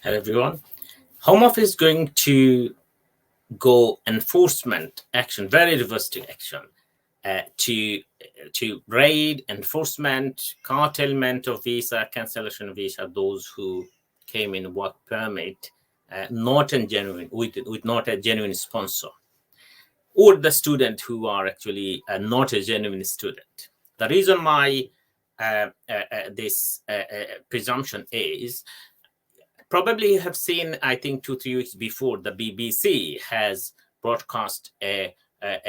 Hello, everyone. Home Office is going to go enforcement action, very reversed action, to raid, enforcement, curtailment of visa, cancellation of visa, those who came in work permit, not a genuine with not a genuine sponsor, or the student who are actually not a genuine student. The reason why this presumption is, probably you have seen, I think 2-3 weeks before, the BBC has broadcast a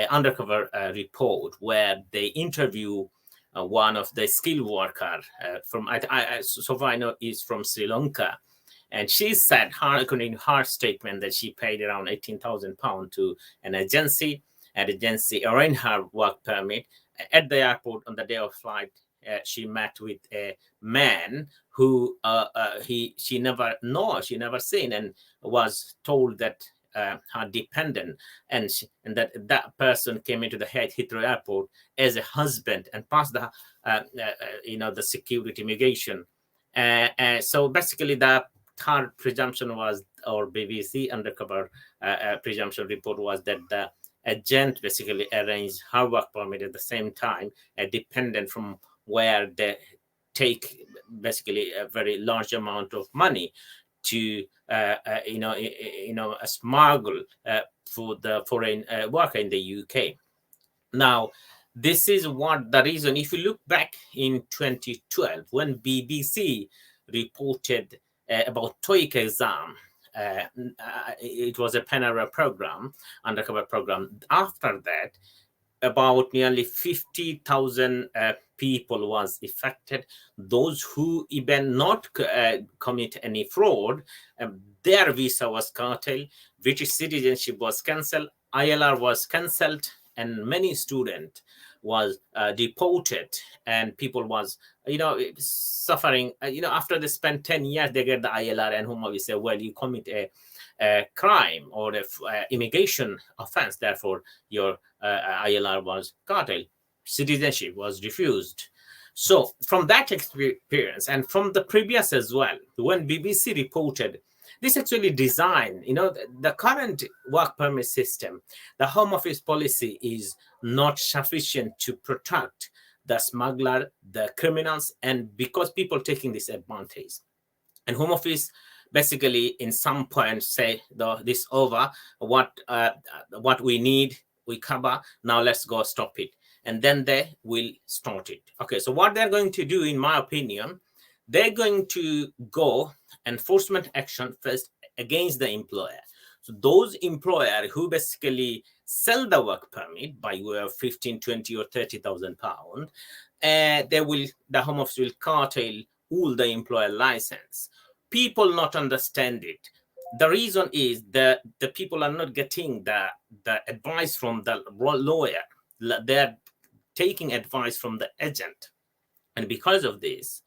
undercover report where they interview one of the skilled worker from, so far I know, is from Sri Lanka. And she said, according to her statement, that she paid around £18,000 to an agency, and agency arranged her work permit. At the airport on the day of flight, she met with a man who she never seen, and was told that her dependent and that person came into the Heathrow airport as a husband and passed the the security immigration. So basically the third presumption was, or BBC undercover presumption report was, that the agent basically arranged her work permit at the same time, a dependent from where they take basically a very large amount of money to smuggle for the foreign worker in the UK. Now, this is what the reason. If you look back in 2012, when BBC reported about TOEIC exam, it was a Panera program, undercover program. After that, about nearly 50,000 people was affected. Those who even not commit any fraud, their visa was curtailed, British citizenship was cancelled, ILR was cancelled, and many students was deported, and people was suffering. After they spend 10 years, they get the ILR, and Home Office say, well, you commit a crime or a immigration offense, therefore your ILR was curtailed, citizenship was refused. So from that experience, and from the previous as well, when BBC reported, this actually designed, the current work permit system, the Home Office policy is not sufficient to protect the smuggler, the criminals, and because people taking this advantage. And Home Office basically in some point say, this over, what we need, we cover, now let's go stop it. And then they will start it. Okay, so what they're going to do, in my opinion, they're going to go enforcement action first against the employer. So those employer who basically sell the work permit by way of 15, 20 or 30,000 pounds, the Home Office will curtail all the employer license. People not understand it. The reason is that the people are not getting the advice from the lawyer. They're taking advice from the agent. And because of this,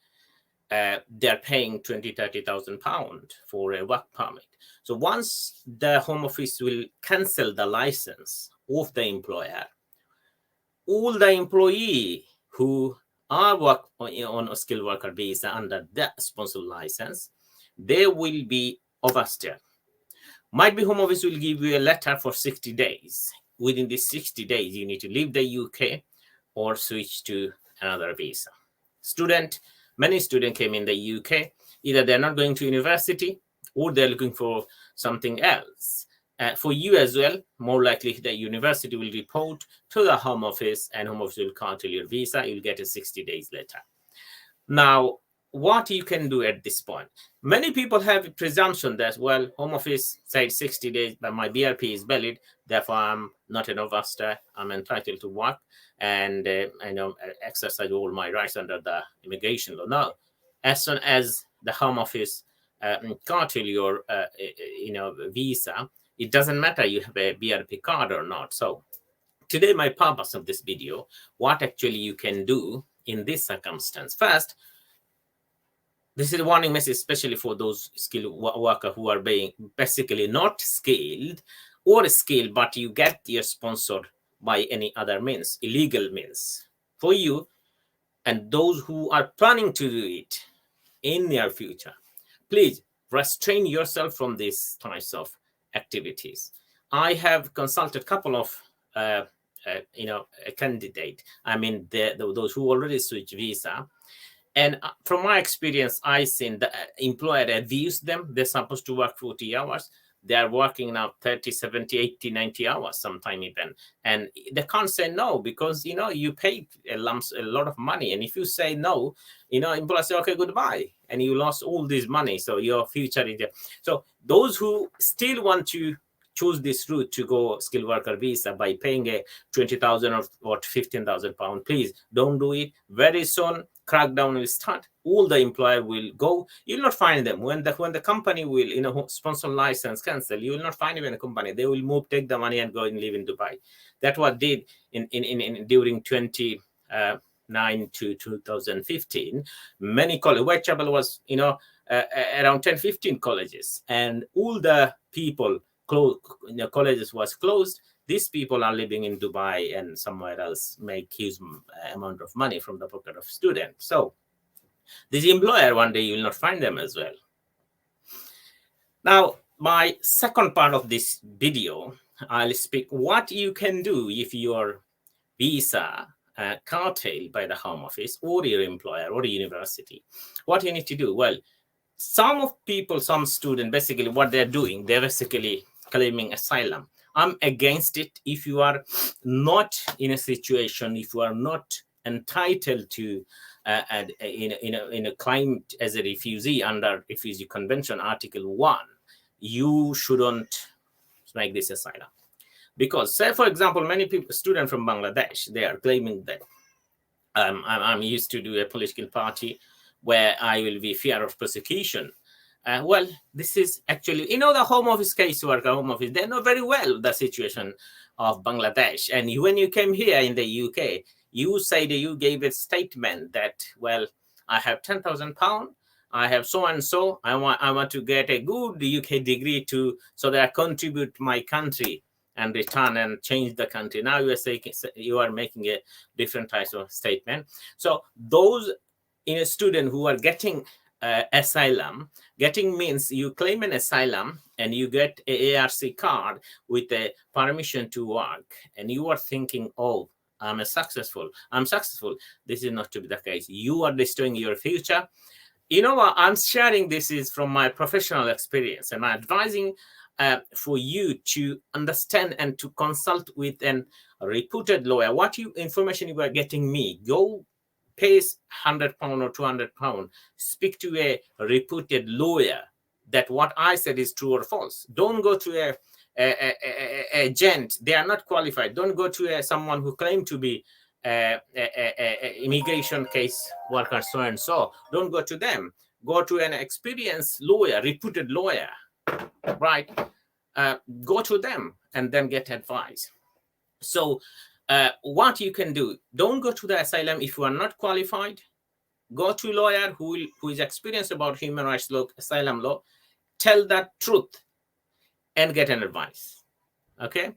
they're paying 20, 30,000 pounds for a work permit. So once the Home Office will cancel the license of the employer, all the employee who are work on a skilled worker visa under that sponsored license, they will be overstayed. Might be Home Office will give you a letter for 60 days. Within these 60 days, you need to leave the UK or switch to another visa. Many students came in the UK. Either they're not going to university or they're looking for something else. For you as well, more likely the university will report to the Home Office, and Home Office will curtail your visa. You'll get a 60 days later. Now, what you can do at this point? Many people have a presumption that, well, Home Office said 60 days, but my BRP is valid, therefore I'm not an overstay, I'm entitled to work and exercise all my rights under the immigration law. Now, as soon as the Home Office curtail your visa, it doesn't matter you have a BRP card or not. So today, my purpose of this video, what actually you can do in this circumstance. First, this is a warning message, especially for those skilled workers who are being basically not skilled or skilled, but you get your sponsored by any other means, illegal means. For you and those who are planning to do it in near future, please restrain yourself from these types of activities. I have consulted a couple of a candidate. I mean, those who already switch visa. And from my experience, I seen the employer abuse them. They're supposed to work 40 hours. They are working now 30, 70, 80, 90 hours, sometime even. And they can't say no because, you paid a lot of money. And if you say no, employer say, okay, goodbye. And you lost all this money. So your future is there. So those who still want to choose this route to go skilled worker visa by paying a 20,000 or 15,000 pound, please don't do it. Very soon, crackdown will start. All the employer will go. You'll not find them when the company will sponsor license cancel. You will not find even a company. They will move, take the money, and go and live in Dubai. That's what did in during 2009 to 2015. Many colleges. Whitechapel was around 10-15 colleges, and all the people colleges was closed. These people are living in Dubai and somewhere else, make huge amount of money from the pocket of students. So this employer, one day you will not find them as well. Now, my second part of this video, I'll speak what you can do if your visa curtailed by the Home Office or your employer or university. What you need to do? Well, some students, basically what they're doing, they're basically claiming asylum. I'm against it. If you are not in a situation, if you are not entitled to in a claim as a refugee under Refugee Convention Article 1, you shouldn't make this asylum. Because, say for example, many students from Bangladesh, they are claiming that I'm used to do a political party where I will be fear of persecution. Well, this is actually, the Home Office caseworker, Home Office, they know very well the situation of Bangladesh. And when you came here in the UK, you said you gave a statement that, well, I have 10,000 pounds, I have so and so, I want to get a good UK degree so that I contribute to my country and return and change the country. Now you are making a different type of statement. So those students who are getting asylum, getting means you claim an asylum and you get a ARC card with a permission to work, and you are thinking, oh, I'm successful. This is not to be the case. You are destroying your future. You know what? I'm sharing this is from my professional experience, and I'm advising for you to understand and to consult with a reputed lawyer. What information you are getting me, go pay £100 or £200, speak to a reputed lawyer that what I said is true or false. Don't go to a gent. They are not qualified. Don't go to someone who claimed to be immigration case worker so and so. Don't go to them. Go to an experienced lawyer, reputed lawyer, right? Go to them and then get advice. So what you can do, don't go to the asylum if you are not qualified. Go to a lawyer who is experienced about human rights law, asylum law. Tell the truth and get an advice. Okay?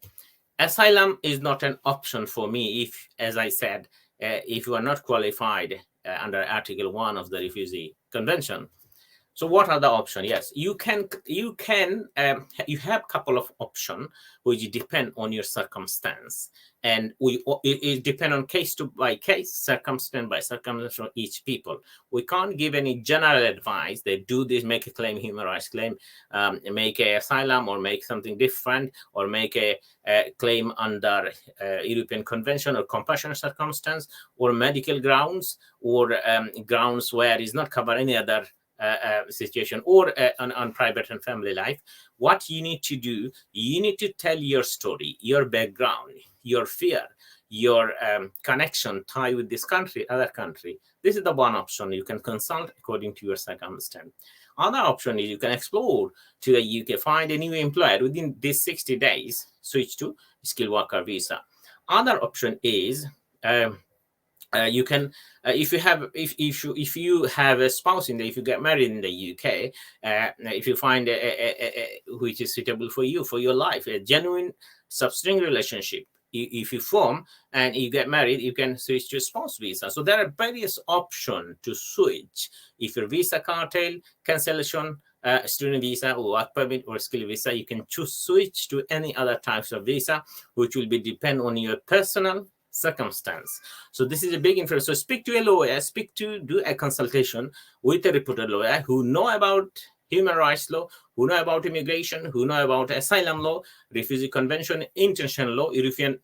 Asylum is not an option for me if, as I said, if you are not qualified under Article 1 of the Refugee Convention. So what are the options? Yes, you have a couple of options which depend on your circumstance, and it depend on case by case, circumstance by circumstance for each people. We can't give any general advice. They do this, make a claim, human rights claim, make a asylum, or make something different, or make a claim under European Convention or compassionate circumstance, or medical grounds, or grounds where it's not cover any other situation, or on private and family life. What you need to do, you need to tell your story, your background, your fear, your connection, tie with this country, other country. This is the one option. You can consult according to your circumstance. Other option is you can explore to the UK, find a new employer within these 60 days, switch to skilled worker visa. Other option is you can if you have a spouse if you get married in the UK, if you find which is suitable for you, for your life, a genuine substring relationship, if you form and you get married, you can switch to spouse visa. So there are various options to switch if your visa curtailed, cancellation, student visa or work permit or skill visa, you can choose switch to any other types of visa, which will be depend on your personal circumstance. So this is a big influence. So speak to a lawyer, do a consultation with a reputed lawyer who know about human rights law, who know about immigration, who know about asylum law, refugee convention, international law, European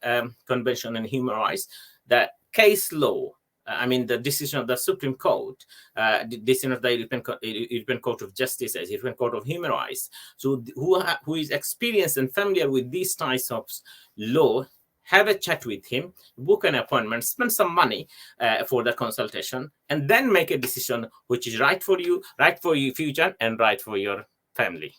convention and human rights, the case law, I mean, the decision of the Supreme Court, the decision of the European Court of Justice, as European Court of Human Rights. So who is experienced and familiar with these types of law, have a chat with him, book an appointment, spend some money for the consultation, and then make a decision which is right for you, right for your future, and right for your family.